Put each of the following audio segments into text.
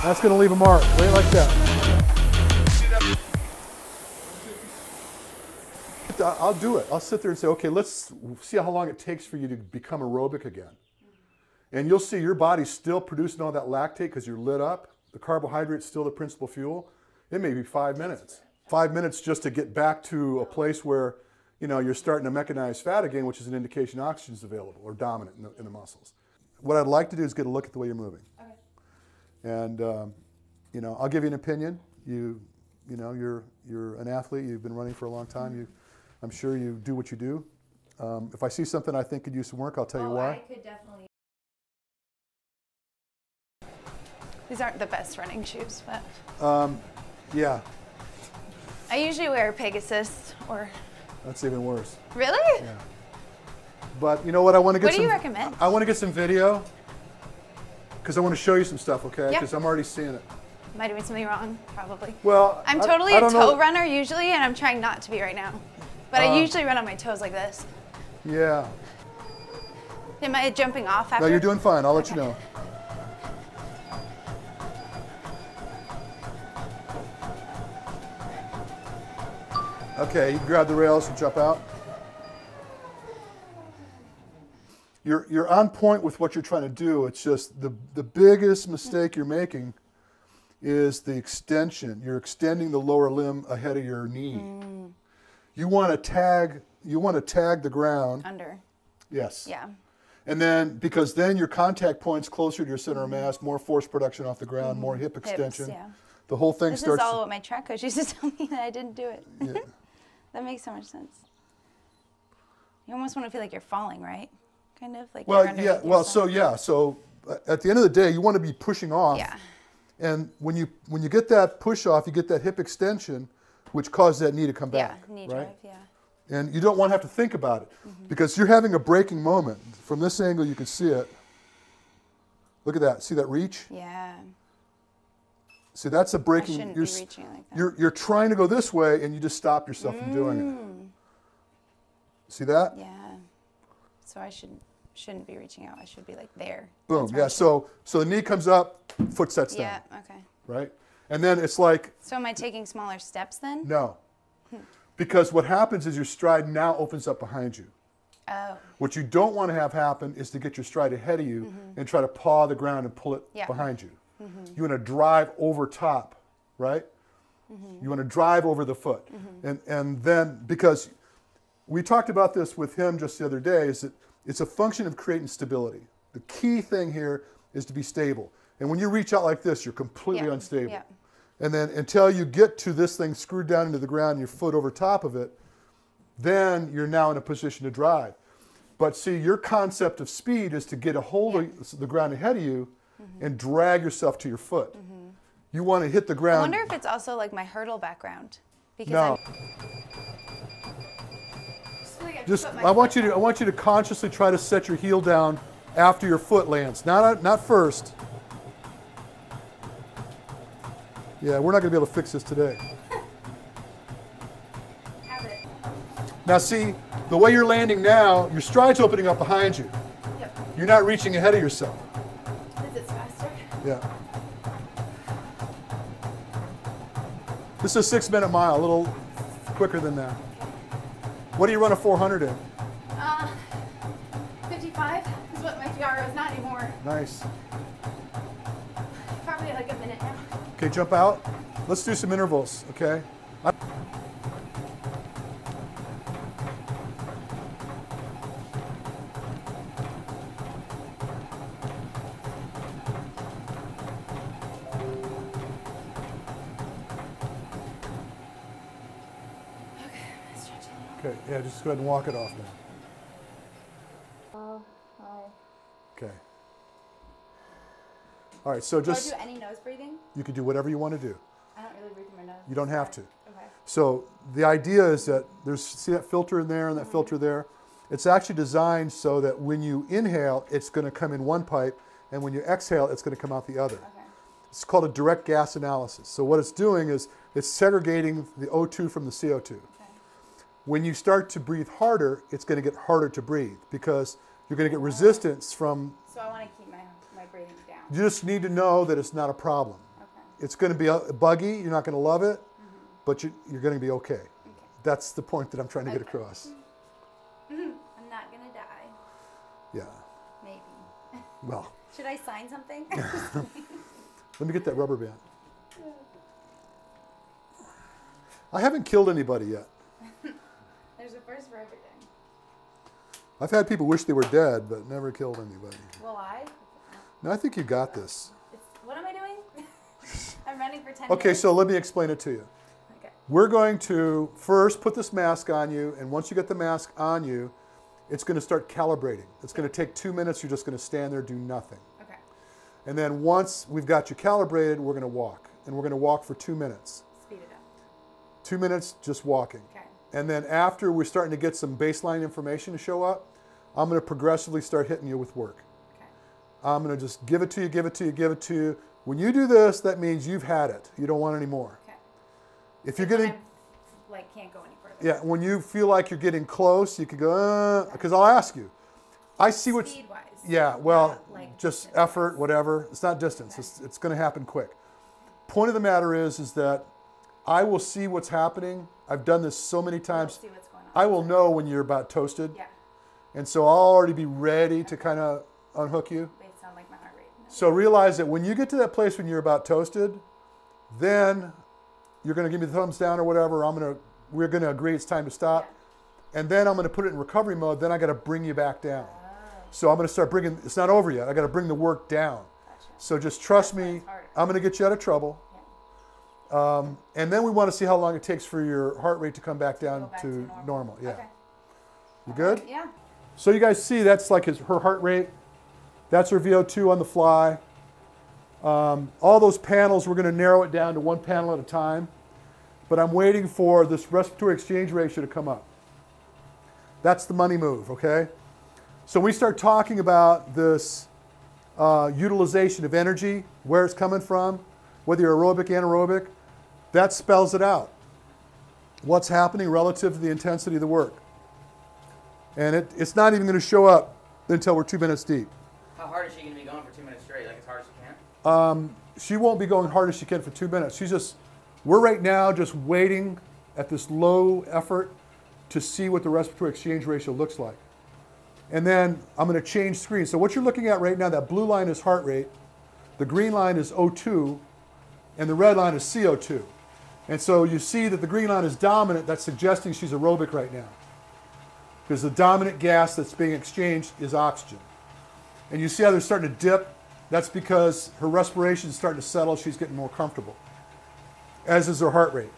That's going to leave a mark, right like that. I'll do it. I'll sit there and say, okay, let's see how long it takes for you to become aerobic again. And you'll see your body's still producing all that lactate because you're lit up. The carbohydrate's still the principal fuel. It may be 5 minutes. 5 minutes just to get back to a place where, you know, you're starting to mechanize fat again, which is an indication oxygen is available or dominant in the muscles. What I'd like to do is get a look at the way you're moving. Okay. And, you know, I'll give you an opinion. You know, you're an athlete. You've been running for a long time. I'm sure you do what you do. If I see something I think could use some work, I'll tell you why. I could definitely. These aren't the best running shoes, but. Yeah. I usually wear Pegasus or. That's even worse. Really? Yeah. But you know what? I want to get What do you recommend? I want to get some video because I want to show you some stuff, okay? Yeah. Because I'm already seeing it. Am I doing something wrong? Probably. Well, I'm totally a toe runner usually, and I'm trying not to be right now. But I usually run on my toes like this. Yeah. Am I jumping off after? No, you're doing fine. I'll let you know. Okay, you can grab the rails and jump out. You're on point with what you're trying to do. It's just the biggest mistake you're making is the extension. You're extending the lower limb ahead of your knee. You want to tag the ground. Under. Yes. Yeah. And then, because then your contact point's closer to your center of mass, more force production off the ground, more hip extension. Hips, yeah. The whole thing starts. This is all what my track coach used to tell me that I didn't do it. Yeah. That makes so much sense. You almost want to feel like you're falling, right? Kind of like. Well, yeah. Well, so yeah. So at the end of the day, you want to be pushing off. Yeah. And when you get that push off, you get that hip extension, which causes that knee to come back. Yeah, knee right? drive. Yeah. And you don't want to have to think about it because you're having a braking moment. From this angle, you can see it. Look at that. See that reach? Yeah. See, that's a braking. I shouldn't be reaching like that. You're trying to go this way, and you just stop yourself from doing it. See that? Yeah. So I shouldn't be reaching out. I should be like there. Boom. Yeah. So the knee comes up, foot sets down. Yeah. Okay. Right. And then it's like. So am I taking smaller steps then? No. Because what happens is your stride now opens up behind you. Oh. What you don't want to have happen is to get your stride ahead of you and try to paw the ground and pull it behind you. You want to drive over top, right? You want to drive over the foot. And then, because we talked about this with him just the other day, is that it's a function of creating stability. The key thing here is to be stable. And when you reach out like this, you're completely unstable. Yeah. And then until you get to this thing screwed down into the ground, your foot over top of it, then you're now in a position to drive. But see, your concept of speed is to get a hold of the ground ahead of you and drag yourself to your foot. You want to hit the ground. I wonder if it's also like my hurdle background. Because no. I want you to consciously try to set your heel down after your foot lands, not first. Yeah, we're not going to be able to fix this today. Now see, the way you're landing now, your stride's opening up behind you. Yep. You're not reaching ahead of yourself. Is it faster? Yeah. This is a 6-minute mile, a little quicker than that. What do you run a 400 in? 55 is what my PR is, not anymore. Nice. Probably like a minute now. Okay, jump out. Let's do some intervals, okay? Okay, yeah, just go ahead and walk it off now. Okay. All right, so just. Do I do any nose breathing? You can do whatever you want to do. I don't really breathe through my nose. You don't have to. Okay. So the idea is that see that filter in there and that filter there? It's actually designed so that when you inhale, it's going to come in one pipe, and when you exhale, it's going to come out the other. Okay. It's called a direct gas analysis. So what it's doing is it's segregating the O2 from the CO2. Okay. When you start to breathe harder, it's going to get harder to breathe because you're going to get resistance from. So I want to keep my breathing down. You just need to know that it's not a problem. It's going to be buggy. You're not going to love it, but you're going to be okay. That's the point that I'm trying to get across. I'm not going to die. Yeah. Maybe. Well. Should I sign something? Let me get that rubber band. I haven't killed anybody yet. There's a first for everything. I've had people wish they were dead, but never killed anybody. Will I? No, I think you got this. What am I doing? I'm running for 10 Okay, minutes. so let me explain it to you. Okay. We're going to first put this mask on you, and once you get the mask on you, it's going to start calibrating. It's going to take 2 minutes. You're just going to stand there, do nothing. Okay. And then once we've got you calibrated, we're going to walk. And we're going to walk for 2 minutes. Speed it up. 2 minutes just walking. Okay. And then after we're starting to get some baseline information to show up, I'm going to progressively start hitting you with work. Okay. I'm going to just give it to you, give it to you, give it to you. When you do this, that means you've had it. You don't want any more. Okay. If you're getting, can't go any further. yeah, when you feel like you're getting close, you could go, because I'll ask you. I see what's, Speed-wise. yeah, well, just distance. effort, whatever. It's not distance. Okay. It's going to happen quick. Point of the matter is that I will see what's happening. I've done this so many times. See what's going on. I will know when you're about toasted. Yeah. And so I'll already be ready to kind of unhook you. Based on my heart rate. So realize that when you get to that place when you're about toasted, then you're going to give me the thumbs down or whatever. We're going to agree it's time to stop. Yeah. And then I'm going to put it in recovery mode. Then I got to bring you back down. Oh. So I'm going to start bringing, it's not over yet. I got to bring the work down. Gotcha. So just trust me, I'm going to get you out of trouble. Yeah. And then we want to see how long it takes for your heart rate to come back down to normal. Yeah. Okay. You good? Yeah. So you guys see that's like her heart rate. That's her VO2 on the fly. All those panels, we're going to narrow it down to one panel at a time. But I'm waiting for this respiratory exchange ratio to come up. That's the money move, okay? So we start talking about this utilization of energy, where it's coming from, whether you're aerobic, anaerobic. That spells it out. What's happening relative to the intensity of the work. And it's not even going to show up until we're 2 minutes deep. How hard is she going to be going for 2 minutes straight? Like as hard as she can? She won't be going hard as she can for 2 minutes. We're right now just waiting at this low effort to see what the respiratory exchange ratio looks like. And then I'm going to change screens. So what you're looking at right now, that blue line is heart rate, the green line is O2, and the red line is CO2. And so you see that the green line is dominant. That's suggesting she's aerobic right now, because the dominant gas that's being exchanged is oxygen. And you see how they're starting to dip? That's because her respiration is starting to settle. She's getting more comfortable, as is her heart rate.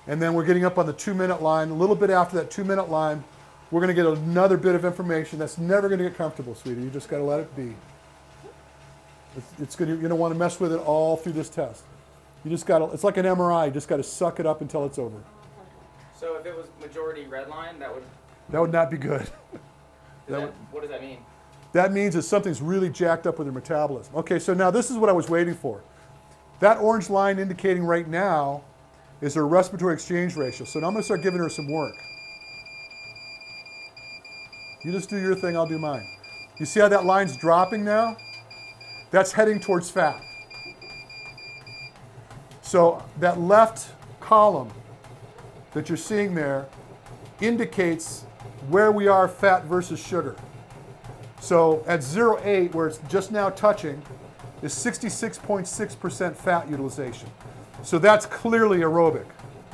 And then we're getting up on the 2 minute line. A little bit after that 2 minute line, we're going to get another bit of information that's never going to get comfortable, sweetie. You just got to let it be. You're going to want to mess with it all through this test. You just got to, it's like an MRI. You just got to suck it up until it's over. So if it was majority red line, that would not be good. What does that mean? That means that something's really jacked up with her metabolism. Okay, so now this is what I was waiting for. That orange line indicating right now is her respiratory exchange ratio. So now I'm going to start giving her some work. You just do your thing, I'll do mine. You see how that line's dropping now? That's heading towards fat. So that left column that you're seeing there indicates where we are fat versus sugar. So at 0.8, where it's just now touching, is 66.6% fat utilization. So that's clearly aerobic,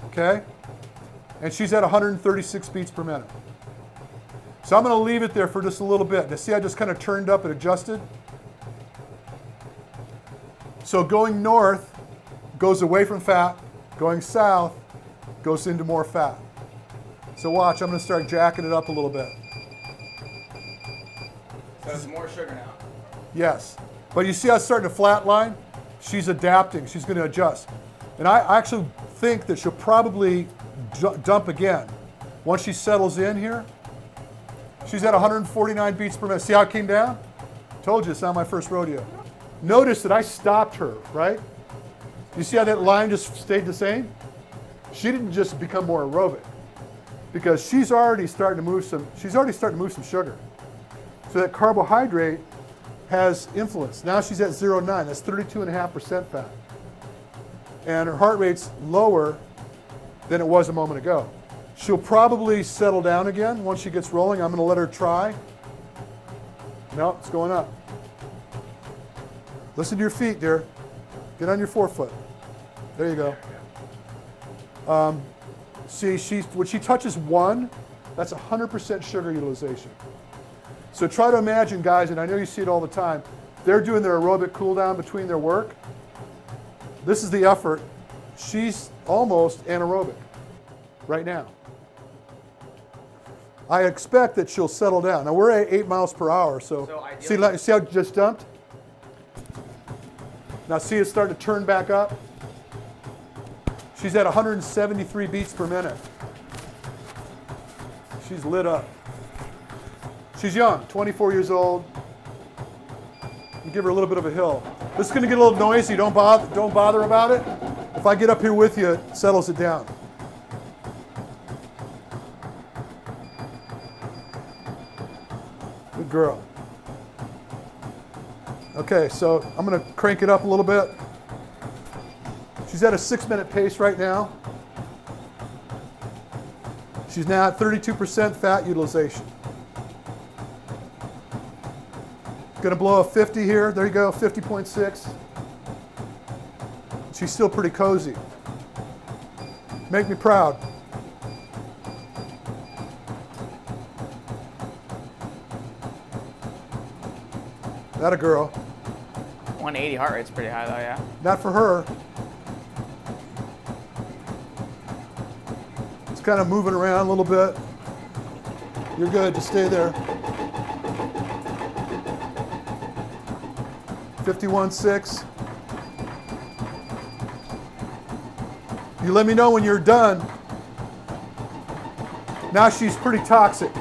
okay? And she's at 136 beats per minute. So I'm going to leave it there for just a little bit. Now see, I just kind of turned up and adjusted. So going north goes away from fat. Going south goes into more fat. So watch, I'm going to start jacking it up a little bit. So it's more sugar now. Yes. But you see how it's starting to flatline? She's adapting. She's going to adjust. And I actually think that she'll probably dump again. Once she settles in here, she's at 149 beats per minute. See how it came down? Told you, it's not my first rodeo. Notice that I stopped her, right? You see how that line just stayed the same? She didn't just become more aerobic, because she's already starting to move some sugar. So that carbohydrate has influence. Now she's at 0.9. That's 32.5% fat. and her heart rate's lower than it was a moment ago. She'll probably settle down again once she gets rolling. I'm going to let her try. No, it's going up. Listen to your feet, dear. Get on your forefoot. There you go. See, when she touches 1, that's 100% sugar utilization. So try to imagine, guys, and I know you see it all the time, they're doing their aerobic cool down between their work. This is the effort. She's almost anaerobic right now. I expect that she'll settle down. Now we're at 8 miles per hour, so see how it just dumped? Now see it starting to turn back up? She's at 173 beats per minute. She's lit up. She's young, 24 years old. You give her a little bit of a hill. This is going to get a little noisy. Don't bother about it. If I get up here with you, it settles it down. Good girl. Okay, so I'm going to crank it up a little bit. She's at a 6-minute pace right now. She's now at 32% fat utilization. Gonna blow a 50 here. There you go, 50.6. She's still pretty cozy. Make me proud. That a girl. 180 heart rate's pretty high though, yeah. Not for her. It's kind of moving around a little bit. You're good, just stay there. 51.6. You let me know when you're done. Now she's pretty toxic.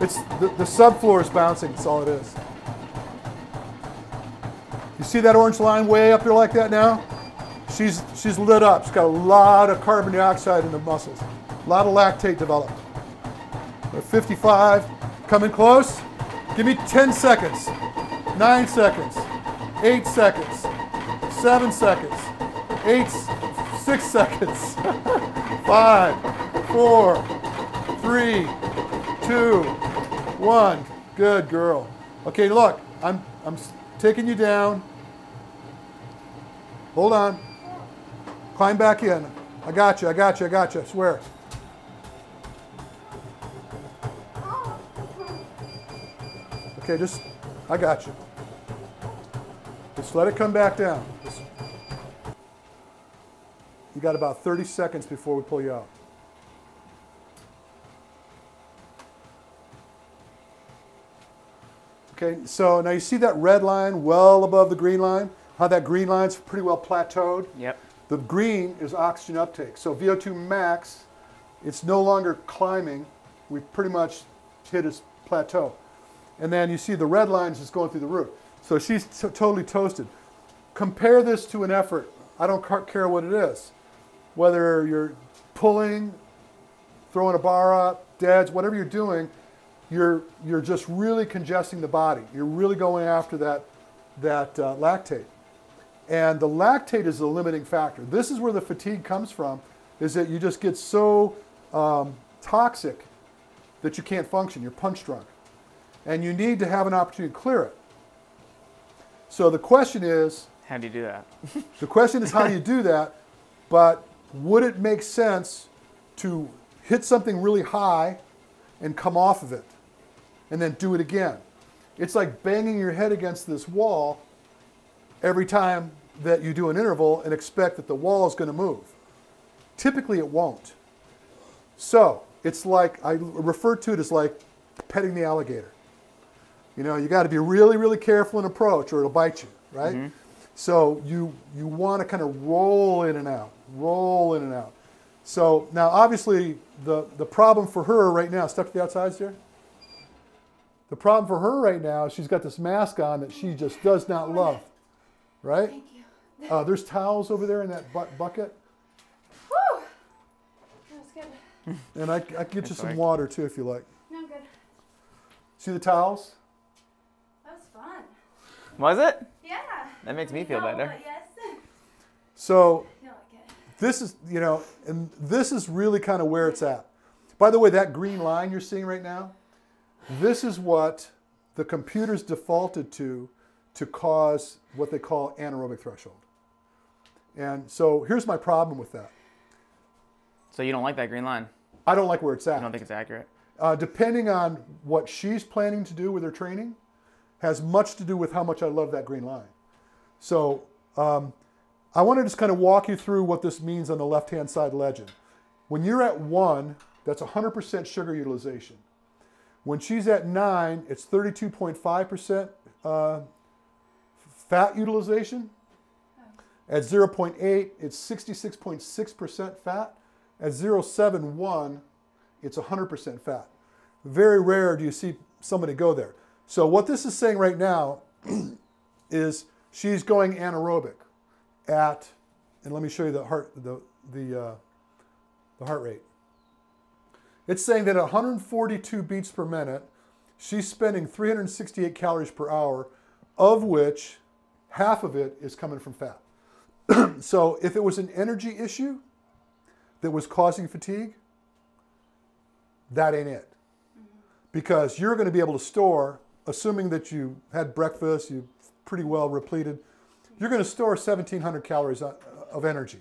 It's the subfloor is bouncing, that's all it is. You see that orange line way up there like that now? She's lit up. She's got a lot of carbon dioxide in the muscles. A lot of lactate developed. We're 55, coming close. Give me 10 seconds. 9 seconds, 8 seconds, 7 seconds, 6 seconds, 5, 4, 3, 2, 1. Good girl. Okay, look, I'm taking you down. Hold on. Climb back in. I got you, I got you, I got you, I swear. Okay, I got you. Just let it come back down. You got about 30 seconds before we pull you out. Okay, so now you see that red line well above the green line? How that green line's pretty well plateaued? Yep. The green is oxygen uptake. So VO2 max, it's no longer climbing. We've pretty much hit its plateau. And then you see the red line is just going through the roof. So she's totally toasted. Compare this to an effort. I don't care what it is. Whether you're pulling, throwing a bar up, deads, whatever you're doing, you're just really congesting the body. You're really going after that lactate. And the lactate is the limiting factor. This is where the fatigue comes from, is that you just get so toxic that you can't function. You're punch drunk. And you need to have an opportunity to clear it. So the question is, how do you do that? The question is how do you do that, but would it make sense to hit something really high and come off of it and then do it again? It's like banging your head against this wall every time that you do an interval and expect that the wall is going to move. Typically it won't. So it's like, I refer to it as like petting the alligator. You know, you got to be really, really careful in approach or it'll bite you, right? Mm-hmm. So you want to kind of roll in and out, roll in and out. So now obviously the problem for her right now, step to the outsides there. The problem for her right now is she's got this mask on that she just does not love, right? Thank you. There's towels over there in that bucket. Woo! That was good. And I can get you some water too if you like. No, I'm good. See the towels? That was fun. Was it? Yeah. That makes me feel better. Yes. So I feel like it. this is, you know, and this is really kind of where it's at. By the way, that green line you're seeing right now, this is what the computer's defaulted to cause what they call anaerobic threshold. And so here's my problem with that. So you don't like that green line? I don't like where it's at. I don't think it's accurate. Depending on what she's planning to do with her training, has much to do with how much I love that green line. So I want to just kind of walk you through what this means on the left-hand side legend. When you're at 1, that's 100% sugar utilization. When she's at 9, it's 32.5% fat utilization. At 0.8, it's 66.6% fat. At 0.71, it's 100% fat. Very rare do you see somebody go there. So what this is saying right now is she's going anaerobic at, and let me show you the heart rate. It's saying that at 142 beats per minute, she's spending 368 calories per hour, of which half of it is coming from fat. So if it was an energy issue that was causing fatigue, that ain't it. Because you're going to be able to store, assuming that you had breakfast, you pretty well repleted, you're going to store 1,700 calories of energy,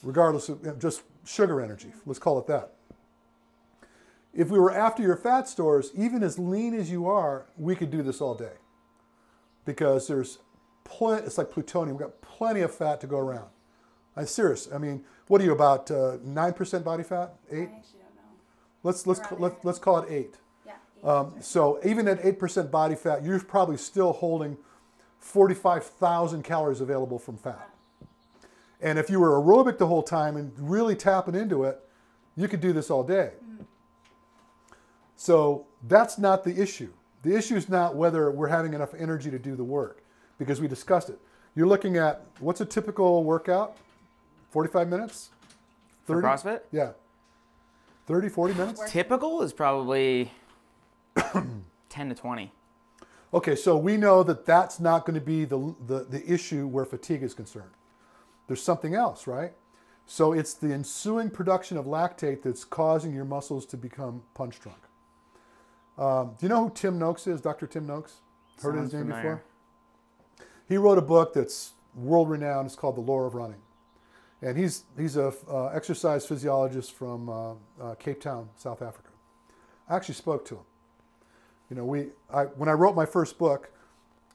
regardless of just sugar energy. Let's call it that. If we were after your fat stores, even as lean as you are, we could do this all day. Because there's plenty, it's like plutonium, we've got plenty of fat to go around. I'm serious. I mean, what are you, about 9% body fat? 8? I actually don't know. Let's call it 8. Yeah. 8%. So even at 8% body fat, you're probably still holding 45,000 calories available from fat. And if you were aerobic the whole time and really tapping into it, you could do this all day. So that's not the issue. The issue is not whether we're having enough energy to do the work, because we discussed it. You're looking at, what's a typical workout? 45 minutes? 30? For CrossFit? Yeah. 30, 40 minutes? Typical is probably 10 to 20. Okay, so we know that that's not going to be the issue where fatigue is concerned. There's something else, right? So it's the ensuing production of lactate that's causing your muscles to become punch drunk. Do you know who Tim Noakes is, Dr. Tim Noakes? Heard his name before? He wrote a book that's world-renowned. It's called The Lore of Running. And he's a exercise physiologist from Cape Town, South Africa. I actually spoke to him. You know, when I wrote my first book,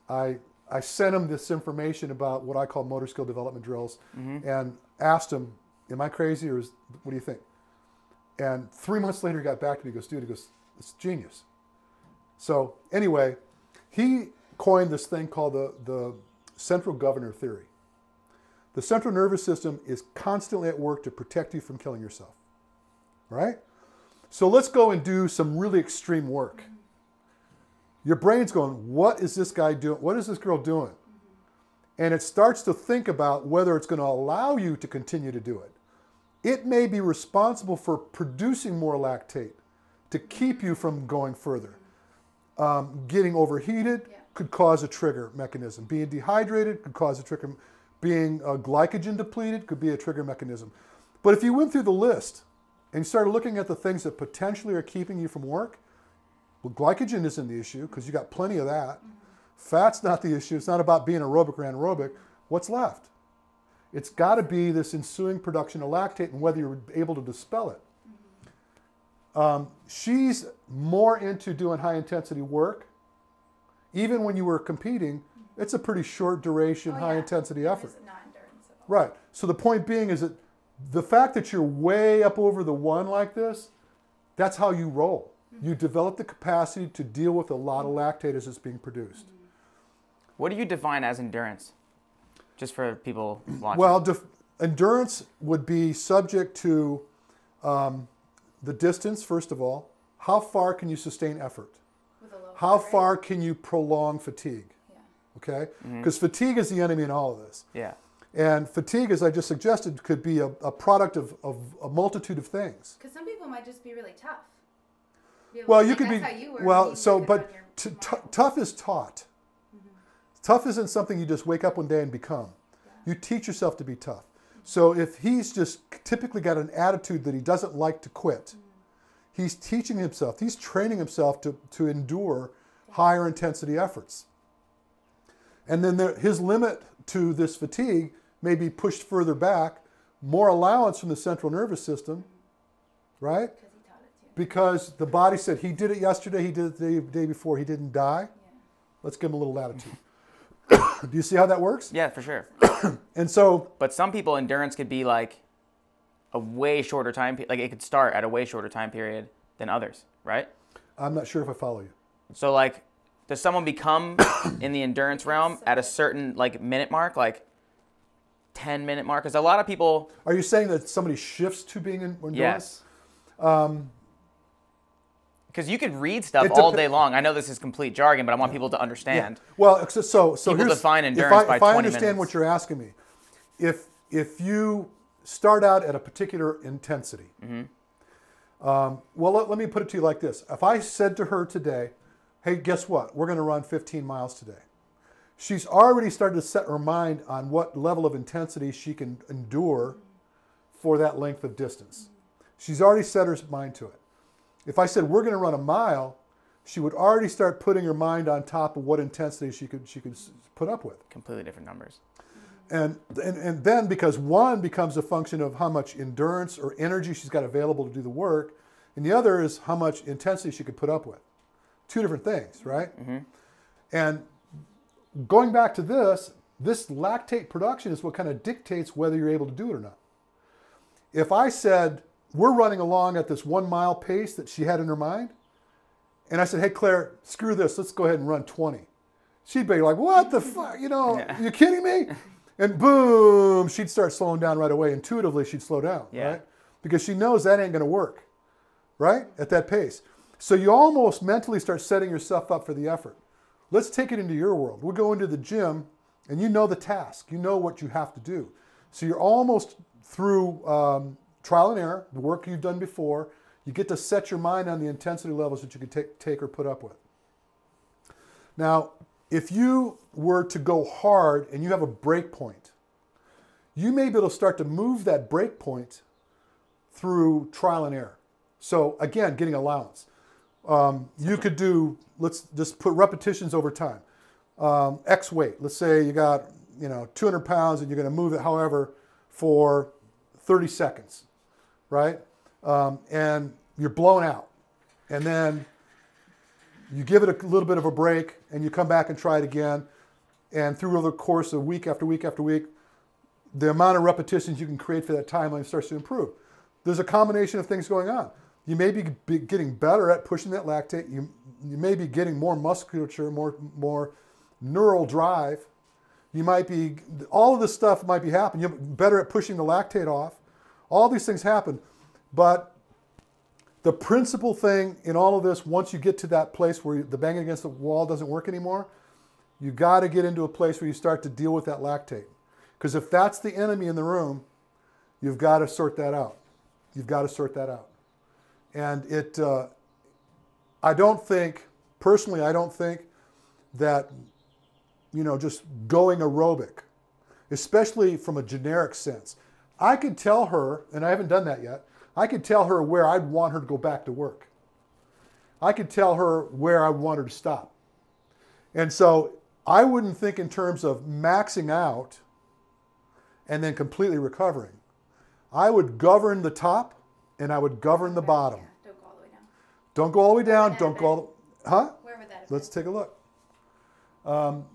I sent him this information about what I call motor skill development drills, and asked him, am I crazy, or what do you think? And 3 months later, he got back to me. He goes, dude, it's genius. So anyway, he coined this thing called the central governor theory. The central nervous system is constantly at work to protect you from killing yourself, right? So let's go and do some really extreme work. Your brain's going, what is this guy doing? What is this girl doing? And it starts to think about whether it's going to allow you to continue to do it. It may be responsible for producing more lactate to keep you from going further. Getting overheated could cause a trigger mechanism. Being dehydrated could cause a trigger. Being glycogen depleted could be a trigger mechanism. But if you went through the list and started looking at the things that potentially are keeping you from work, well, glycogen isn't the issue because you got plenty of that. Fat's not the issue. It's not about being aerobic or anaerobic. What's left? It's got to be this ensuing production of lactate and whether you're able to dispel it. She's more into doing high intensity work. Even when you were competing, it's a pretty short duration, high intensity effort. Not endurance at all. Right. So the point being is that the fact that you're way up over the 1 like this, that's how you roll. You develop the capacity to deal with a lot of lactate as it's being produced. What do you define as endurance? Just for people watching. Well, endurance would be subject to the distance, first of all. How far can you sustain effort? With a low How heart rate. far can you prolong fatigue? Yeah. Okay? Because fatigue is the enemy in all of this. Yeah. And fatigue, as I just suggested, could be a product of a multitude of things. Because some people might just be really tough. Well, you could be, that's how you were, well, you so, could but run your tough is taught. Tough isn't something you just wake up one day and become. You teach yourself to be tough. So if he's just typically got an attitude that he doesn't like to quit, he's teaching himself, he's training himself to endure higher intensity efforts. And then his limit to this fatigue may be pushed further back, more allowance from the central nervous system, right? Because the body said, he did it yesterday, he did it the day before, he didn't die. Let's give him a little latitude. Do you see how that works? Yeah, for sure. And so... But some people, endurance could be like a way shorter time, like it could start at a way shorter time period than others, right? I'm not sure if I follow you. So like, does someone become in the endurance realm at a certain like minute mark, like 10-minute mark? Because a lot of people... Are you saying that somebody shifts to being in endurance? Yes. Because you could read stuff all day long. I know this is complete jargon, but I want people to understand. Yeah. Well, so people define endurance by 20 minutes. If I understand what you're asking me, if you start out at a particular intensity, well, let me put it to you like this. If I said to her today, hey, guess what? We're going to run 15 miles today. She's already started to set her mind on what level of intensity she can endure for that length of distance. She's already set her mind to it. If I said we're going to run a mile, she would already start putting her mind on top of what intensity she could put up with. Completely different numbers. And then because one becomes a function of how much endurance or energy she's got available to do the work, and the other is how much intensity she could put up with. Two different things, right? And going back to this lactate production is what kind of dictates whether you're able to do it or not. If I said, we're running along at this 1 mile pace that she had in her mind, and I said, hey, Claire, screw this, let's go ahead and run 20. She'd be like, what the fuck, you kidding me? And boom, she'd start slowing down right away. Intuitively, she'd slow down, right? Because she knows that ain't gonna work, right? At that pace. So you almost mentally start setting yourself up for the effort. Let's take it into your world. We'll go into the gym, and you know the task. You know what you have to do. So you're almost through trial and error, the work you've done before. You get to set your mind on the intensity levels that you can take or put up with. Now, if you were to go hard and you have a break point, you may be able to start to move that break point through trial and error. So again, getting allowance. You could do, let's just put repetitions over time. X weight, let's say you got 200 pounds and you're going to move it, however, for 30 seconds, right? And you're blown out. And then you give it a little bit of a break and you come back and try it again. And through the course of week after week after week, the amount of repetitions you can create for that timeline starts to improve. There's a combination of things going on. You may be getting better at pushing that lactate. You may be getting more musculature, more neural drive. You might be, all of this stuff might be happening. You're better at pushing the lactate off. All these things happen. But the principal thing in all of this, once you get to that place where the banging against the wall doesn't work anymore, you got to get into a place where you start to deal with that lactate. Because if that's the enemy in the room, you've got to sort that out. You've got to sort that out. And I don't think, personally, I don't think that, just going aerobic, especially from a generic sense. I could tell her, and I haven't done that yet, I could tell her where I'd want her to go back to work. I could tell her where I want her to stop. And so I wouldn't think in terms of maxing out and then completely recovering. I would govern the top and I would govern the bottom. Don't go all the way down. Don't go all the way down. Don't go all the, huh? Where would that have Let's take a look.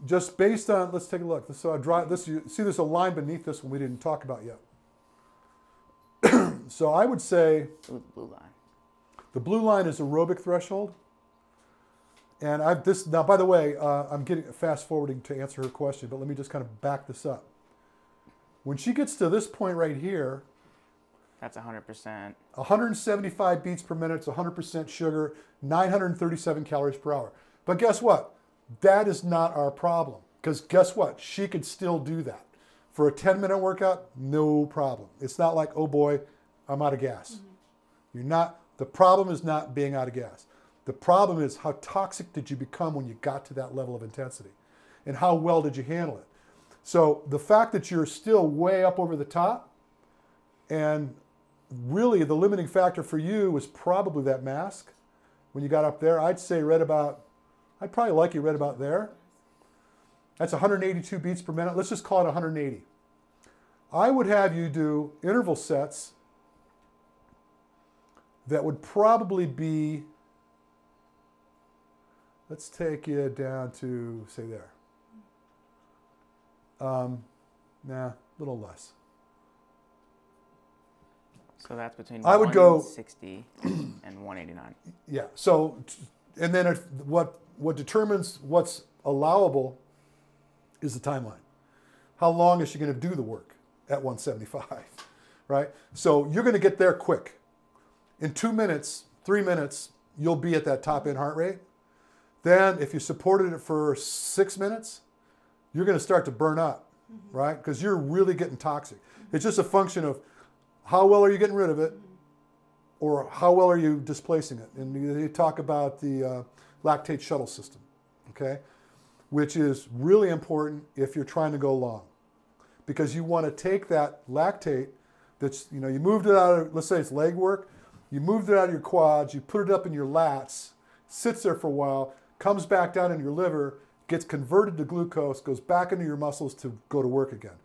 Just based on, let's take a look. So I draw this. You see, there's a line beneath this one we didn't talk about yet. So I would say Blue line. The blue line is aerobic threshold. And now, by the way, I'm getting fast forwarding to answer her question, but let me just kind of back this up. When she gets to this point right here, that's 100%. 175 beats per minute, it's 100% sugar, 937 calories per hour. But guess what? That is not our problem. Because guess what? She could still do that. For a 10-minute workout, no problem. It's not like, oh boy, I'm out of gas. The problem is not being out of gas. The problem is how toxic did you become when you got to that level of intensity? And how well did you handle it? So the fact that you're still way up over the top, and really the limiting factor for you was probably that mask. When you got up there, I'd probably like you right about there. That's 182 beats per minute. Let's just call it 180. I would have you do interval sets that would probably be, let's take you down to, say there. Nah, a little less. So that's between I would go 160 and 189. Yeah. So, and then what determines what's allowable is the timeline. How long is she going to do the work at 175, right? So you're going to get there quick. In 2 minutes, 3 minutes, you'll be at that top end heart rate. Then if you supported it for 6 minutes, you're going to start to burn up, right? Because you're really getting toxic. It's just a function of how well are you getting rid of it, or how well are you displacing it? And you talk about the lactate shuttle system, okay? Which is really important if you're trying to go long. Because you want to take that lactate that's, you moved it out of, let's say it's leg work, you moved it out of your quads, you put it up in your lats, sits there for a while, comes back down in your liver, gets converted to glucose, goes back into your muscles to go to work again.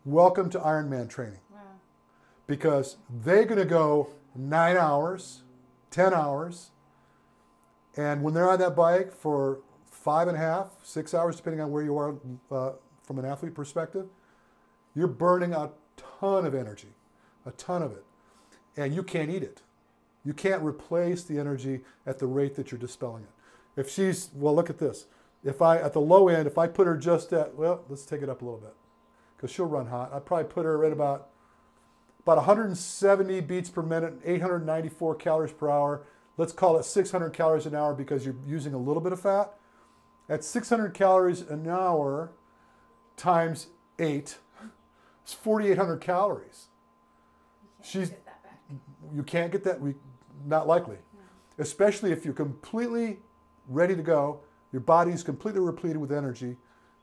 Welcome to Ironman training. Wow. Because they're going to go 9 hours, 10 hours, and when they're on that bike for 5.5, 6 hours, depending on where you are from an athlete perspective, you're burning a ton of energy, a ton of it, and you can't eat it. You can't replace the energy at the rate that you're dispelling it. If she's, well, look at this. At the low end, if I put her just at, well, let's take it up a little bit, because she'll run hot. I'd probably put her at about 170 beats per minute, 894 calories per hour. Let's call it 600 calories an hour because you're using a little bit of fat. At 600 calories an hour times 8, it's 4,800 calories. You can't get that, not likely. No. Especially if you're completely ready to go, your body's completely repleted with energy.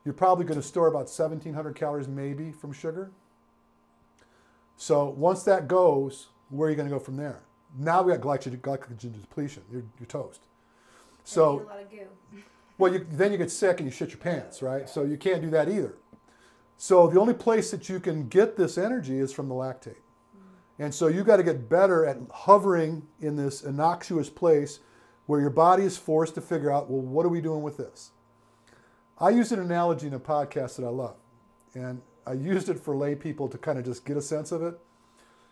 You're probably going to store about 1,700 calories maybe from sugar. So once that goes, where are you going to go from there? Now we got glycogen depletion. You're toast. So, a lot of goo. Well, then you get sick and you shit your pants, right? So you can't do that either. So the only place that you can get this energy is from the lactate. And so you got to get better at hovering in this innocuous place where your body is forced to figure out, well, what are we doing with this? I use an analogy in a podcast that I love. And I used it for lay people to kind of just get a sense of it.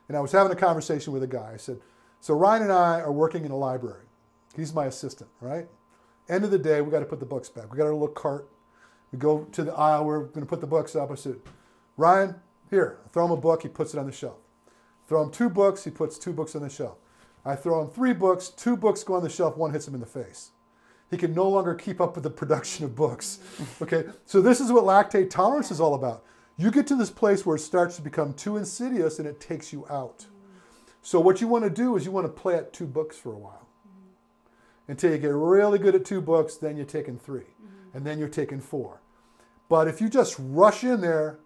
And I was having a conversation with a guy. I said, so Ryan and I are working in a library. He's my assistant, right? End of the day, we got to put the books back. We got our little cart. We go to the aisle. We're going to put the books up. I said, Ryan, here. I throw him a book. He puts it on the shelf. Throw him 2 books. He puts 2 books on the shelf. I throw him 3 books. 2 books go on the shelf. 1 hits him in the face. He can no longer keep up with the production of books. Okay, so this is what lactate tolerance is all about. You get to this place where it starts to become too insidious and it takes you out. So what you want to do is you want to play at 2 books for a while. Until you get really good at 2 books, then you're taking 3. And then you're taking 4. But if you just rush in there,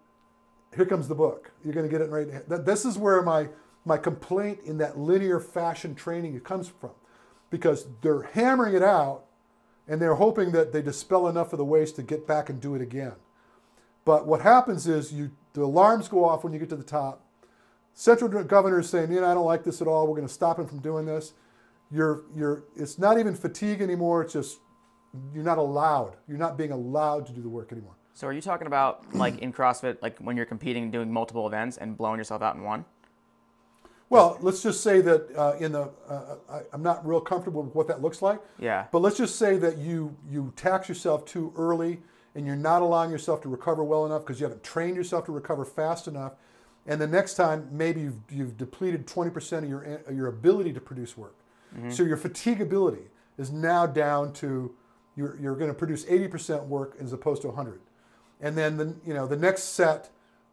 here comes the book. You're going to get it right. This is where my complaint in that linear fashion training comes from. Because they're hammering it out and they're hoping that they dispel enough of the waste to get back and do it again. But what happens is the alarms go off when you get to the top. Central governor is saying, I don't like this at all. We're going to stop him from doing this. It's not even fatigue anymore. It's just you're not allowed. You're not being allowed to do the work anymore. So are you talking about like in CrossFit, like when you're competing, doing multiple events and blowing yourself out in one? Well, let's just say that I'm not real comfortable with what that looks like. Yeah. But let's just say that you tax yourself too early and you're not allowing yourself to recover well enough because you haven't trained yourself to recover fast enough. And the next time, maybe you've depleted 20% of your ability to produce work. So your fatigability is now down to you're going to produce 80% work as opposed to 100. And then the next set,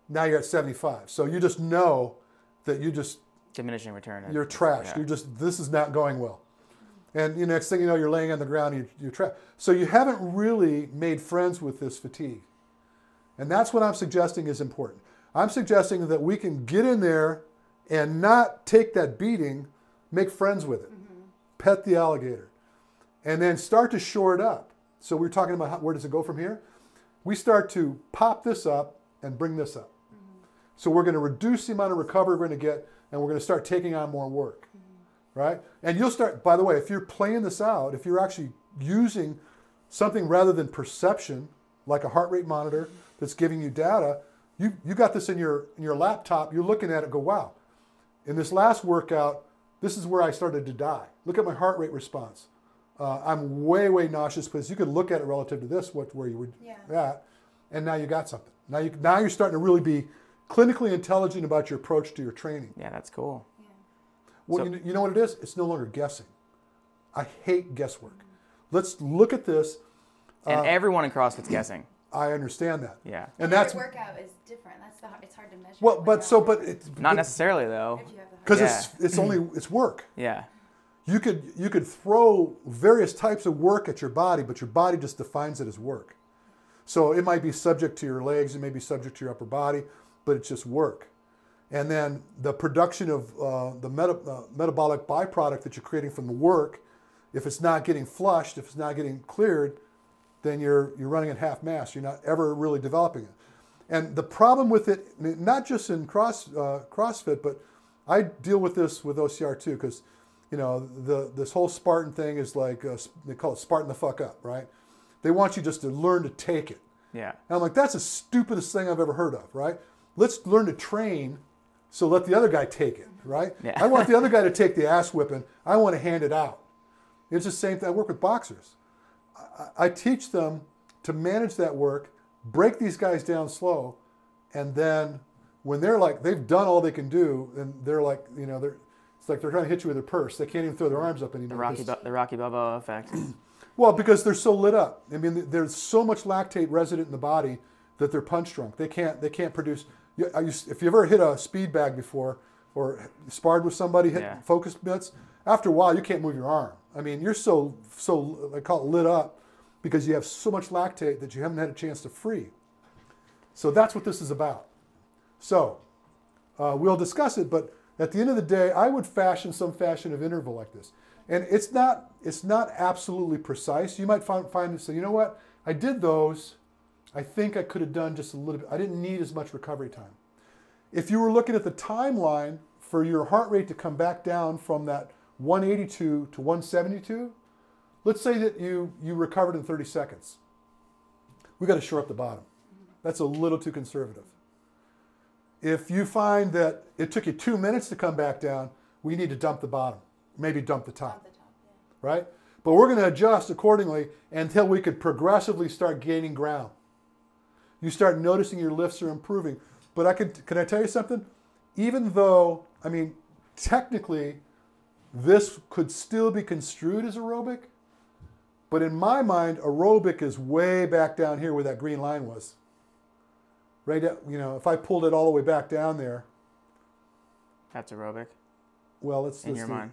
now you're at 75. So you just know that diminishing return. You're trashed. Yeah. This is not going well. And next thing you know, you're laying on the ground and you're trapped. So you haven't really made friends with this fatigue. And that's what I'm suggesting is important. I'm suggesting that we can get in there and not take that beating, make friends with it, pet the alligator, and then start to shore it up. So we're talking about where does it go from here? We start to pop this up and bring this up. So we're going to reduce the amount of recovery we're going to get, and we're going to start taking on more work, right? And you'll start, by the way, if you're playing this out, if you're actually using something rather than perception, like a heart rate monitor that's giving you data, you got this in your laptop, you're looking at it, go, wow, in this last workout, this is where I started to die. Look at my heart rate response. I'm way, way nauseous, because you could look at it relative to this, where you were at, and now you got something. Now you're starting to really be clinically intelligent about your approach to your training. Yeah, that's cool. Yeah. Well, you know what it is? It's no longer guessing. I hate guesswork. Let's look at this. And everyone in CrossFit's guessing. I understand that. Yeah. And every that's workout is different. It's hard to measure. well, but it's Not necessarily though. because it's work. Yeah. You could throw various types of work at your body, but your body just defines it as work. So it might be subject to your legs, it may be subject to your upper body, but it's just work. And then the production of the metabolic byproduct that you're creating from the work, if it's not getting flushed, if it's not getting cleared, then you're running at half mast. You're not ever really developing it. And the problem with it, not just in CrossFit, but I deal with this with OCR too, because this whole Spartan thing is like, they call it Spartan the fuck up, right? They want you just to learn to take it. Yeah. And I'm like, that's the stupidest thing I've ever heard of, right? Let's learn to train, so let the other guy take it, right? Yeah. I want the other guy to take the ass whipping. I want to hand it out. It's the same thing. I work with boxers. I teach them to manage that work, break these guys down slow, and then when they're like, they've done all they can do, and they're like, it's like they're trying to hit you with their purse. They can't even throw their arms up anymore. The Rocky Balboa effect. Well, because they're so lit up. I mean, there's so much lactate resident in the body that they're punch drunk. They can't produce. If you ever hit a speed bag before or sparred with somebody, hit focus bits, after a while you can't move your arm. I mean, you're so I call it lit up because you have so much lactate that you haven't had a chance to free. So that's what this is about. So we'll discuss it, but at the end of the day, I would fashion some fashion of interval like this. And it's not absolutely precise. You might find and say, you know what, I did those. I think I could have done just a little bit. I didn't need as much recovery time. If you were looking at the timeline for your heart rate to come back down from that 182 to 172, let's say that you recovered in 30 seconds. We got to shore up the bottom. That's a little too conservative. If you find that it took you 2 minutes to come back down, we need to dump the bottom, maybe dump the top, right? But we're going to adjust accordingly until we could progressively start gaining ground. You start noticing your lifts are improving. But can I tell you something? Even though, I mean, technically, this could still be construed as aerobic, but in my mind, aerobic is way back down here where that green line was. Right, if I pulled it all the way back down there. That's aerobic. Well, let's in your mind.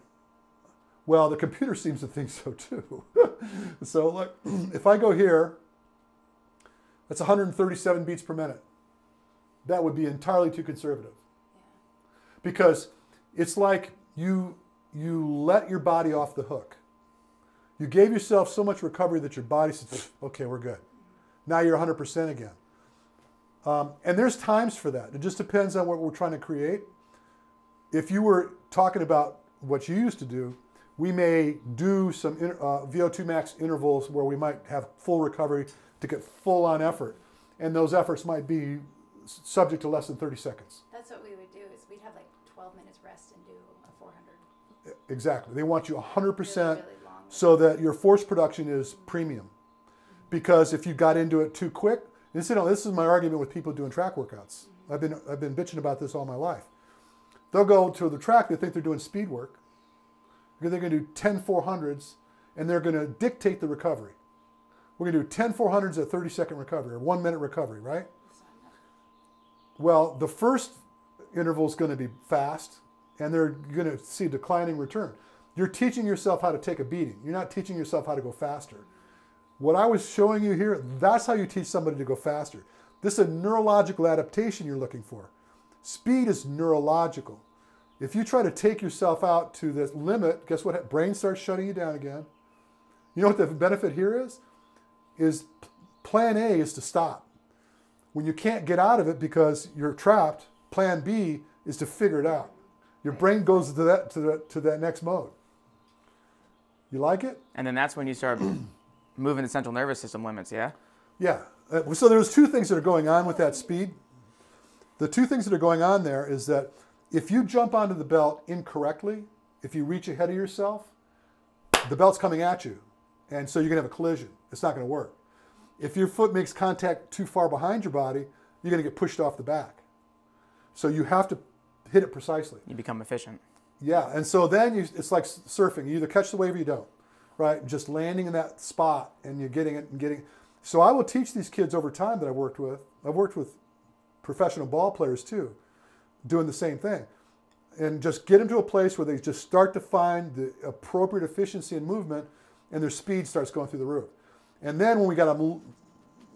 Well, the computer seems to think so too. So look, if I go here, that's 137 beats per minute. That would be entirely too conservative. Because it's like you let your body off the hook. You gave yourself so much recovery that your body said, okay, we're good. Now you're 100% again. And there's times for that. It just depends on what we're trying to create. If you were talking about what you used to do, we may do some VO2 max intervals where we might have full recovery to get full on effort. And those efforts might be subject to less than 30 seconds. That's what we would do, is we'd have like 12 minutes rest and do a 400. Exactly. They want you 100% really long so that your force production is premium. Because if you got into it too quick, this is my argument with people doing track workouts. I've been bitching about this all my life. They'll go to the track, they think they're doing speed work. They're going to do 10 400s, and they're going to dictate the recovery. We're going to do 10 400s at 30-second recovery, or 1 minute recovery, right? Well, the first interval is going to be fast, and they're going to see declining return. You're teaching yourself how to take a beating. You're not teaching yourself how to go faster. What I was showing you here, that's how you teach somebody to go faster. This is a neurological adaptation you're looking for. Speed is neurological. If you try to take yourself out to the limit, guess what? Brain starts shutting you down again. You know what the benefit here is? Plan A is to stop. When you can't get out of it because you're trapped, plan B is to figure it out. Your brain goes to that next mode. You like it? And then that's when you start moving the central nervous system limits, yeah? Yeah. So there's two things that are going on with that speed. The two things that are going on there is that if you jump onto the belt incorrectly, if you reach ahead of yourself, the belt's coming at you. And so you're going to have a collision. It's not going to work. If your foot makes contact too far behind your body, you're going to get pushed off the back. So you have to hit it precisely. You become efficient. Yeah, and so then it's like surfing. You either catch the wave or you don't, right? Just landing in that spot and you're getting it and getting it. So I will teach these kids over time that I've worked with professional ball players too, doing the same thing. And just get them to a place where they just start to find the appropriate efficiency and movement, and their speed starts going through the roof. And then when we got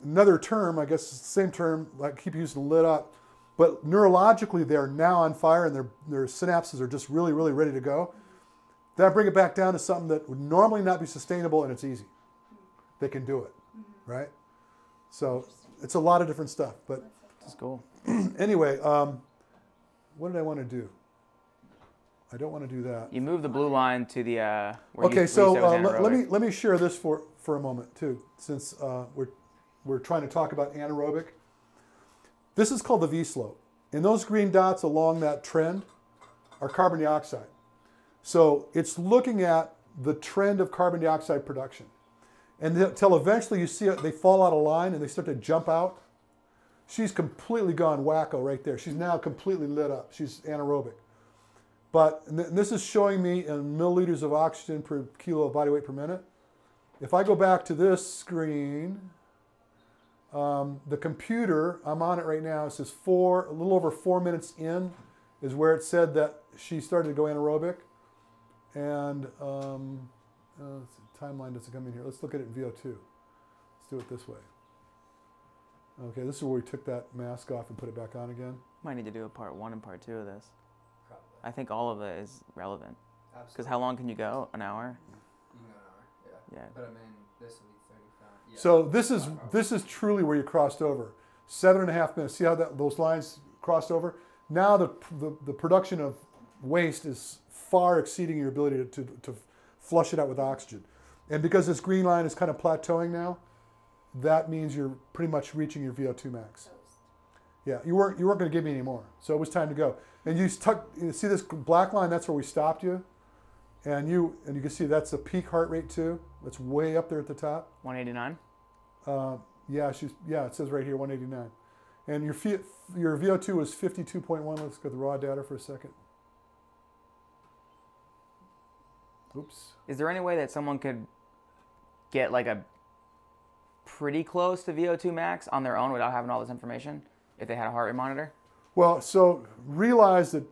another term, I guess it's the same term, I keep using lit up, but neurologically they're now on fire and their synapses are just really, really ready to go. Then I bring it back down to something that would normally not be sustainable, and it's easy. They can do it, right? So it's a lot of different stuff. But that's cool. Anyway, what did I want to do? I don't want to do that. You move the blue line to the where okay, you, so where you said was anaerobic. let me share this for a moment too, since we're trying to talk about anaerobic. This is called the V slope, and those green dots along that trend are carbon dioxide. So it's looking at the trend of carbon dioxide production, and until eventually you see it, they fall out of line and they start to jump out. She's completely gone wacko right there. She's now completely lit up. She's anaerobic. But this is showing me in milliliters of oxygen per kilo of body weight per minute. If I go back to this screen, the computer, I'm on it right now, it says a little over 4 minutes in is where it said that she started to go anaerobic. And timeline doesn't come in here. Let's look at it in VO2. Let's do it this way. Okay, this is where we took that mask off and put it back on again. Might need to do a part 1 and part 2 of this. I think all of it is relevant. Absolutely. Because how long can you go? An hour? You can go an hour, yeah. Yeah. But I mean, this will be 35. Yeah. So this is truly where you crossed over. 7.5 minutes. See how those lines crossed over? Now the production of waste is far exceeding your ability to flush it out with oxygen. And because this green line is kind of plateauing now, that means you're pretty much reaching your VO2 max. Yeah, you weren't going to give me any more, so it was time to go. And you see this black line? That's where we stopped you, and you can see that's the peak heart rate too. That's way up there at the top. 189. Yeah, it says right here 189, and your VO2 was 52.1. Let's go to the raw data for a second. Oops. Is there any way that someone could get like a pretty close to VO2 max on their own without having all this information if they had a heart rate monitor? Well, so realize that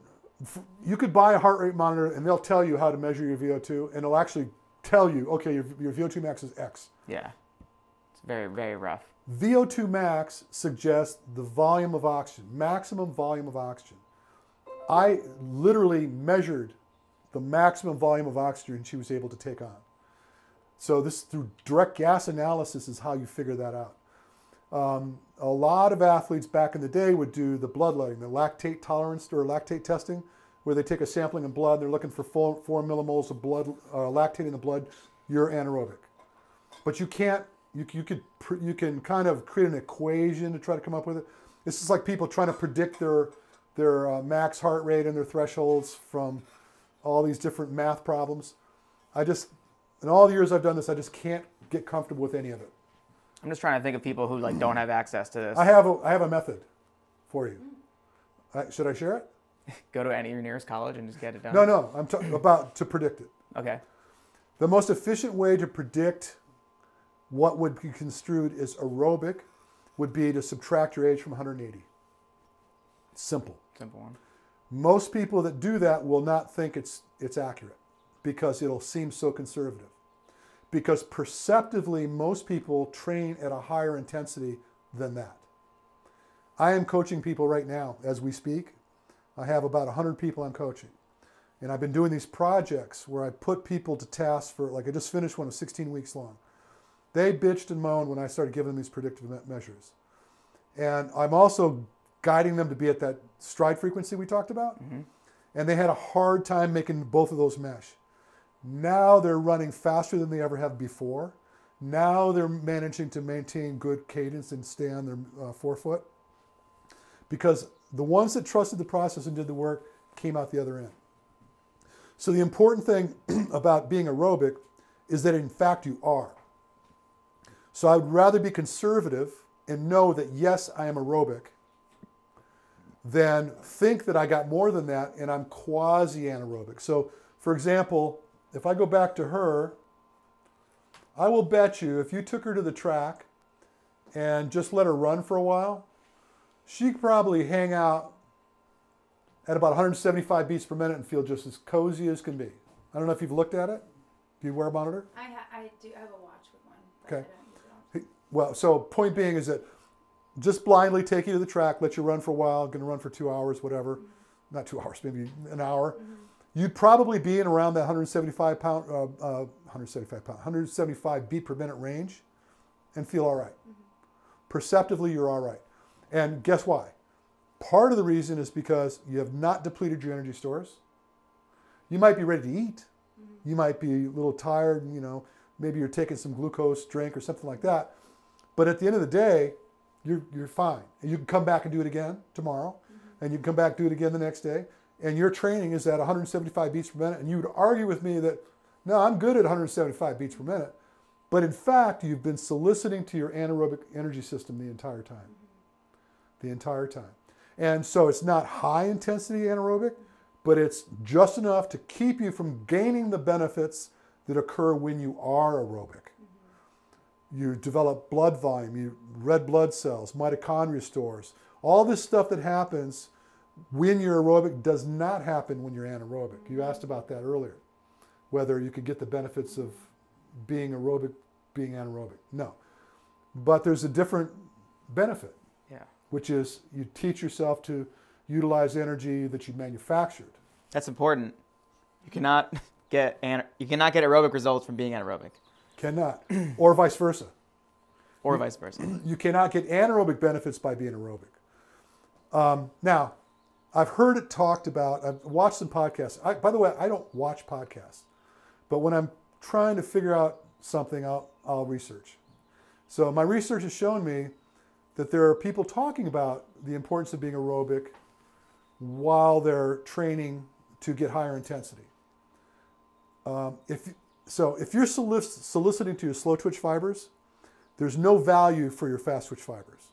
you could buy a heart rate monitor and they'll tell you how to measure your VO2, and it'll actually tell you, okay, your VO2 max is X. Yeah. It's very, very rough. VO2 max suggests the volume of oxygen, maximum volume of oxygen. I literally measured the maximum volume of oxygen she was able to take on. So this, through direct gas analysis, is how you figure that out. A lot of athletes back in the day would do the bloodletting, the lactate tolerance or lactate testing, where they take a sampling of blood, they're looking for 4 millimoles of blood, lactate in the blood, you're anaerobic. But you can't, you can kind of create an equation to try to come up with it. This is like people trying to predict their max heart rate and their thresholds from all these different math problems. In all the years I've done this, I just can't get comfortable with any of it. I'm just trying to think of people who like don't have access to this. I have a method for you. Should I share it? Go to any of your nearest college and just get it done? No, I'm talking about to predict it. Okay. The most efficient way to predict what would be construed as aerobic would be to subtract your age from 180. Simple. Simple one. Most people that do that will not think it's accurate because it'll seem so conservative. Because perceptively, most people train at a higher intensity than that. I am coaching people right now as we speak. I have about 100 people I'm coaching. And I've been doing these projects where I put people to task for, like I just finished one of 16 weeks long. They bitched and moaned when I started giving them these predictive measures. And I'm also guiding them to be at that stride frequency we talked about. Mm-hmm. And they had a hard time making both of those mesh. Now they're running faster than they ever have before. Now they're managing to maintain good cadence and stay on their forefoot. Because the ones that trusted the process and did the work came out the other end. So the important thing about being aerobic is that in fact you are. So I would rather be conservative and know that yes, I am aerobic, than think that I got more than that and I'm quasi-anaerobic. So for example, if I go back to her, I will bet you if you took her to the track and just let her run for a while, she'd probably hang out at about 175 beats per minute and feel just as cozy as can be. I don't know if you've looked at it. Do you wear a monitor? I do. I have a watch with one. Okay. I don't use it. Well, so point being is that just blindly take you to the track, let you run for a while, going to run for 2 hours, whatever. Mm-hmm. Not 2 hours, maybe an hour. Mm-hmm. You'd probably be in around that 175 beat per minute range and feel all right. Mm-hmm. Perceptively, you're all right. And guess why? Part of the reason is because you have not depleted your energy stores. You might be ready to eat. Mm-hmm. You might be a little tired, maybe you're taking some glucose drink or something like that. But at the end of the day, you're fine. And you can come back and do it again tomorrow. Mm-hmm. And you can come back and do it again the next day. And your training is at 175 beats per minute. And you would argue with me that, no, I'm good at 175 beats per minute. But in fact, you've been soliciting to your anaerobic energy system the entire time. Mm-hmm. The entire time. And so it's not high intensity anaerobic, but it's just enough to keep you from gaining the benefits that occur when you are aerobic. Mm-hmm. You develop blood volume, red blood cells, mitochondria stores. All this stuff that happens when you're aerobic does not happen when you're anaerobic. You asked about that earlier, whether you could get the benefits of being aerobic, being anaerobic. No. But there's a different benefit. Which is you teach yourself to utilize energy that you manufactured. That's important. You cannot get aerobic results from being anaerobic. Cannot. Or vice versa. Or vice versa. You cannot get anaerobic benefits by being aerobic. Now, I've heard it talked about, I've watched some podcasts. By the way, I don't watch podcasts. But when I'm trying to figure out something, I'll research. So my research has shown me that there are people talking about the importance of being aerobic while they're training to get higher intensity. If you're soliciting to your slow twitch fibers, there's no value for your fast twitch fibers.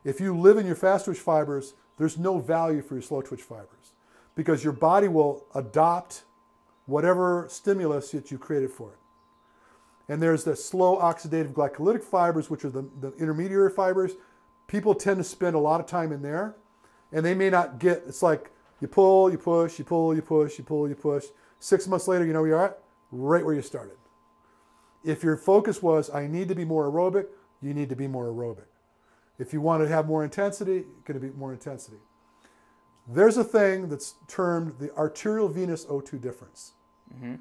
If you live in your fast twitch fibers, there's no value for your slow twitch fibers because your body will adopt whatever stimulus that you created for it. And there's the slow oxidative glycolytic fibers, which are the intermediary fibers. People tend to spend a lot of time in there, and they may not get, it's like you pull, you push, you pull, you push, you pull, you push. 6 months later, you know where you're at? Right where you started. If your focus was, I need to be more aerobic, you need to be more aerobic. If you want to have more intensity, you're going to be more intensity. There's a thing that's termed the arterial venous O2 difference. Mm-hmm.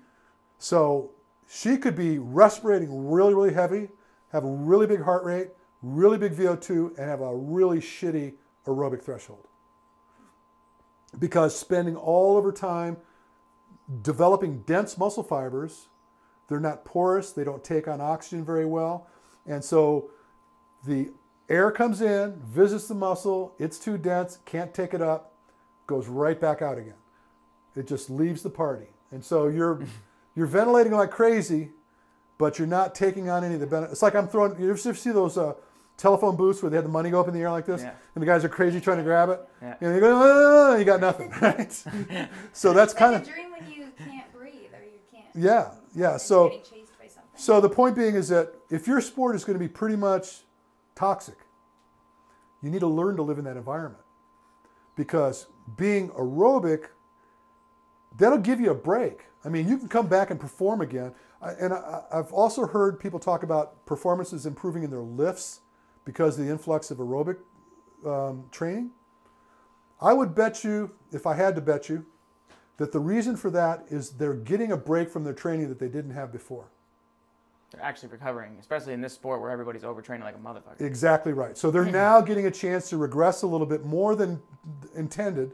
So she could be respirating really, really heavy, have a really big heart rate, really big VO2, and have a really shitty aerobic threshold. Because spending all of her time developing dense muscle fibers, they're not porous, they don't take on oxygen very well, and so the air comes in, visits the muscle, it's too dense, can't take it up, goes right back out again. It just leaves the party. And so you're ventilating like crazy, but you're not taking on any of the benefits. It's like I'm throwing, you ever see those telephone booths where they have the money go up in the air like this? Yeah. And the guys are crazy trying to grab it? Yeah. And you go, oh, you got nothing, right? So that's kind of... It's like a dream when you can't breathe or you can't... Yeah, yeah. So, getting chased by something. So the point being is that if your sport is going to be pretty much toxic, you need to learn to live in that environment. Because being aerobic, that'll give you a break. I mean, you can come back and perform again. And I've also heard people talk about performances improving in their lifts because of the influx of aerobic training, I would bet you, if I had to bet you, that the reason for that is they're getting a break from their training that they didn't have before. They're actually recovering, especially in this sport where everybody's overtraining like a motherfucker. Exactly right. So they're now getting a chance to regress a little bit more than intended,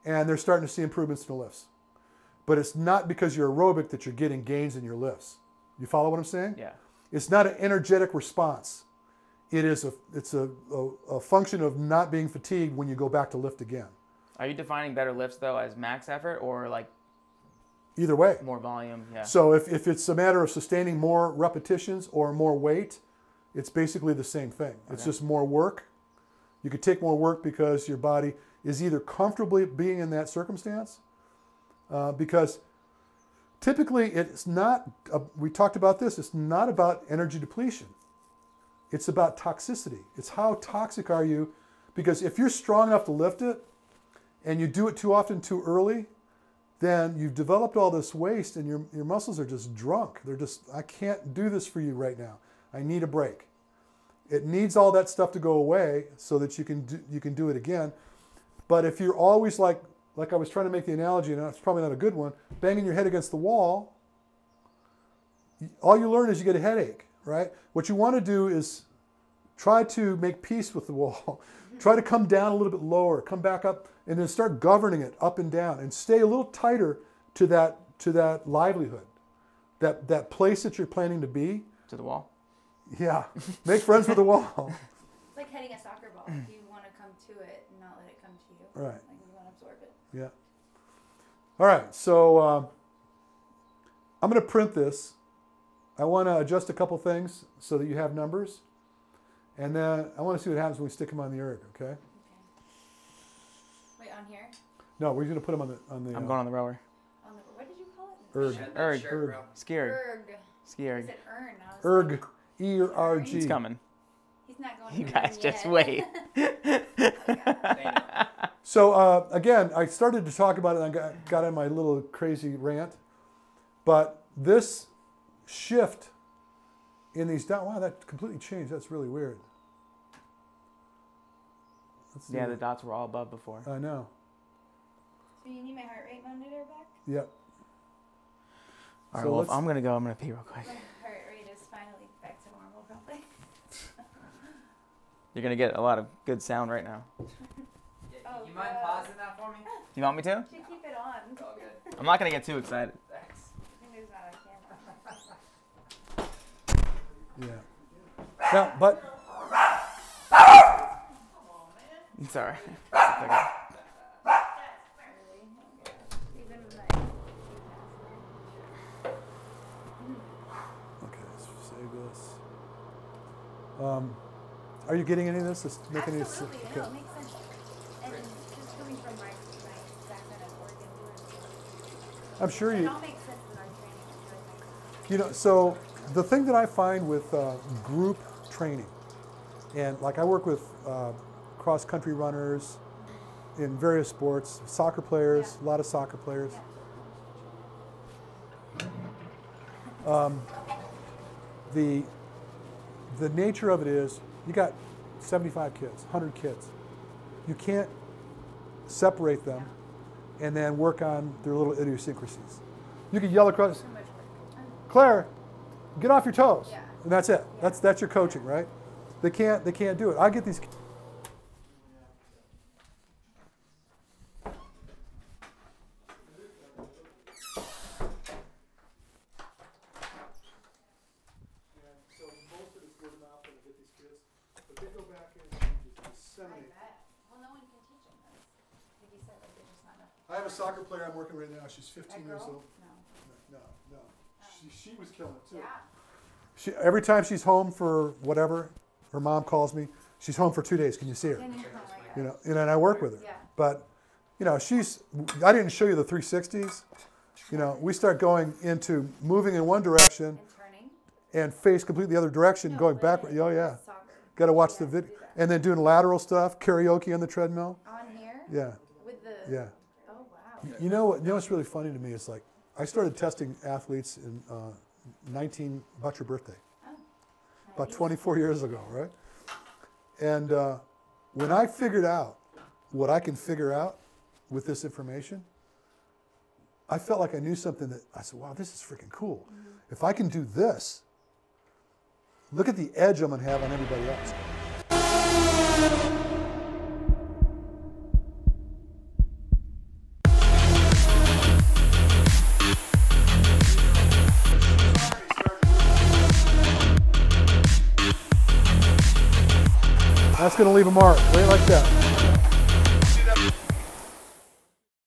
and they're starting to see improvements in the lifts. But it's not because you're aerobic that you're getting gains in your lifts. You follow what I'm saying? Yeah. It's not an energetic response. It's a function of not being fatigued when you go back to lift again. Are you defining better lifts though as max effort or like Either way. more volume? Yeah. So if it's a matter of sustaining more repetitions or more weight, it's basically the same thing. It's just more work. You could take more work because your body is either comfortably being in that circumstance, because typically it's not, we talked about this, it's not about energy depletion. It's about toxicity. It's how toxic are you, because if you're strong enough to lift it and you do it too often too early, then you've developed all this waste and your muscles are just drunk. They're just, I can't do this for you right now. I need a break. It needs all that stuff to go away so that you can do it again. But if you're always like I was trying to make the analogy, and it's probably not a good one, banging your head against the wall, all you learn is you get a headache, right? What you want to do is try to make peace with the wall. Try to come down a little bit lower, come back up, and then start governing it up and down, and stay a little tighter to that livelihood, that place that you're planning to be. To the wall? Yeah. Make friends with the wall. It's like hitting a soccer ball. You want to come to it and not let it come to you. Right. Like you want to absorb it. Yeah. All right, so I'm going to print this. I want to adjust a couple things so that you have numbers. And then I want to see what happens when we stick them on the erg, okay? Wait, on here? No, we're going to put them on the I'm going on the rower. On the, what did you call it? erg. Erg. Sure, bro. Ski erg. Erg. Ski I erg. said earn. I was Erg. like, E-R-G. It's coming. he's not going You to guys earn just yet. wait. So again, I started to talk about it and I got on my little crazy rant. But this shift in these down, wow, that completely changed. That's really weird. Let's Yeah, see. the dots were all above before. I know. So you need my heart rate monitor back? Yep. All right, So well, if let's- I'm going to go, I'm going to pee real quick. My heart rate is finally back to normal, probably. You're going to get a lot of good sound right now. Oh, You mind God. pausing that for me? Do you want me to? Should keep it on. It's all good. I'm not going to get too excited. Thanks. I think there's not a camera. Yeah. Now, but It's all right. Even with my okay, let's save this. Are you getting any of this? Does it make any sense? Absolutely, Okay. no, it makes sense. And just coming from my background at work and doing I'm sure it you. all makes sense in our training. It really makes sense. You know, so the thing that I find with group training, and like I work with cross-country runners in various sports, soccer players, a lot of soccer players. The nature of it is you got 75 kids, 100 kids. You can't separate them and then work on their little idiosyncrasies. You could yell across, So much work. Claire, get off your toes. Yeah. And that's it. That's your coaching, right? They can't do it. I get these. I bet. Well, no one can teach them this. Like you said, like there's just not enough. I have a soccer player I'm working right now. She's 15 years girl? old. No. No. She was killing it too. Yeah. Every time she's home for whatever, her mom calls me. She's home for 2 days. Can you see her? Oh my God. You know, and I work with her. Yeah. But, you know, I didn't show you the 360s. You know, we start going into moving in one direction And turning. and face completely the other direction, No, going but backward. Oh, yeah. Soccer. Got to watch You the have to video. do that. And then doing lateral stuff, karaoke on the treadmill. On here? Yeah, With the. yeah. Oh, wow. You know what's really funny to me is like, I started testing athletes in about your birthday. Oh. About 24 years ago, right? And When I figured out what I can figure out with this information, I felt like I knew something that I said, wow, this is freaking cool. If I can do this, look at the edge I'm going to have on everybody else. That's going to leave a mark, right like that.